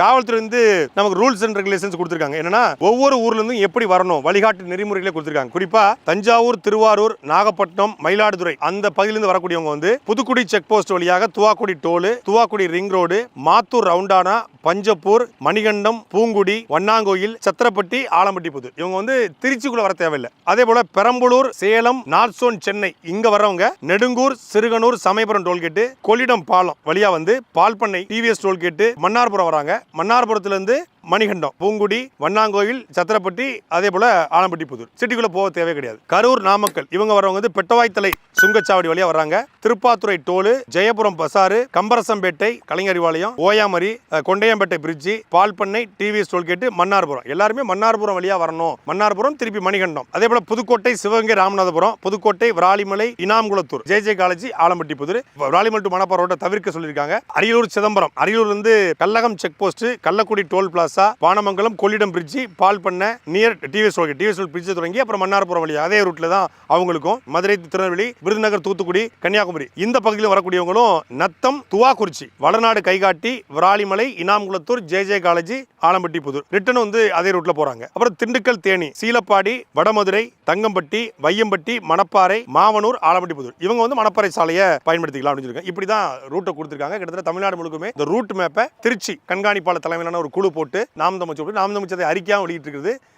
காவல்துறை வந்து நமக்கு ரூல்ஸ் அண்ட் ரெகுலேஷன்ஸ் கொடுத்துருக்காங்க. என்னன்னா ஒவ்வொரு ஊர்ல இருந்தும் எப்படி வரணும் வழிகாட்டு நெறிமுறைகளை கொடுத்துருக்காங்க. குறிப்பா தஞ்சாவூர், திருவாரூர், நாகப்பட்டினம், மயிலாடுதுறை அந்த பகுதியிலிருந்து வரக்கூடியவங்க வந்து புதுக்குடி செக் போஸ்ட் வழியாக துவாக்குடி டோலு, துவாக்குடி ரிங் ரோடு, மாத்தூர் ரவுண்டானா, பஞ்சப்பூர், மணிகண்டம், பூங்குடி, வண்ணாங்கோயில், சத்திரப்பட்டி, ஆலம்பட்டி புது இவங்க வந்து திருச்சிக்குள்ள வர தேவையில்லை. அதே போல பெரம்பலூர், சேலம், நார்சோன், சென்னை இங்க வர்றவங்க நெடுங்கூர், சிறுகனூர், சமயபுரம் டோல்கேட்டு, கொள்ளிடம் பாலம் வழியா வந்து பால்பண்ணை, டிவிஎஸ் டோல்கேட்டு, மன்னார்புரம் வராங்க. மன்னார்புரத்துல இருந்து மணிகண்டம், பூங்குடி, வண்ணாங்கோயில், சத்திரப்பட்டி, அதே போல ஆலம்பட்டி புதூர் சிட்டிக்குள்ள போக தேவை கிடையாது. கரூர், நாமக்கல் இவங்க வரவங்க வந்து பெட்டவாய்த்தலை சுங்கச்சாவடி வழியா வர்றாங்க. திருப்பாத்துறை டோலு, ஜெயபுரம் பசாரு, கம்பரசம்பேட்டை, கலைஞரிவாளையம், ஓயாமரி, கொண்டையம்பேட்டை பிரிட்ஜி, பால்பண்ணை, டிவிஎஸ் டோல்கேட்டு, மன்னார்புரம் எல்லாருமே மன்னார்புரம் வழியா வரணும். மன்னார்புரம் திருப்பி மணிகண்டம். அதே போல Pudukkottai, Sivaganga, Ramanathapuram, Pudukkottai, Viralimalai, Inamkulathur, J college, Alampatti Pudur, Viralimalai to Manapparai ரோட்டை தவிர்க்க சொல்லியிருக்காங்க. அரியலூர், சிதம்பரம், அரியலூர் இருந்து Kallagam check post, Kallakudi toll plaza, Panamangalam, Kollidam bridge, Palpannai near TVS bridge தொடங்கி அப்புறம் மன்னார்புரம் வழியா அதே ரூட்ல தான் அவங்களுக்கும். மதுரை, திருநெல்வேலி, விருதுநகர், தூத்துக்குடி, கன்னியாகுமரி இந்த பகுதியில் வரக்கூடியவங்களும் Natham, Thuvakurichi, Vadanadu, Kaikatti, Viralimalai, Inamkulathur, J college, Alampatti Pudur return வந்து அதே ரூட்ல போறாங்க. அப்புறம் திண்டுக்கல், தேனி, சீலப்பாடி, வடமதுரை, தங்கம்பட்டி, வையம்பட்டி, மணப்பாறை, மாவனூர், ஆலம்பட்டி புதூர் இவங்க வந்து மணப்பாறை சாலையை பயன்படுத்திக்கலாம் அப்படின்னு சொல்லியிருக்காங்க. இப்படிதான் ரூட்டை கொடுத்திருக்காங்க. கிட்டத்தட்ட தமிழ்நாடு முழுக்குமே இந்த ரூட் மேப்பை திருச்சி கண்காணிப்பாளர் தலைமையிலான ஒரு குழு போட்டு நாம் தமிச்சதை அறிக்கையாக வெளியிட்டு இருக்குது.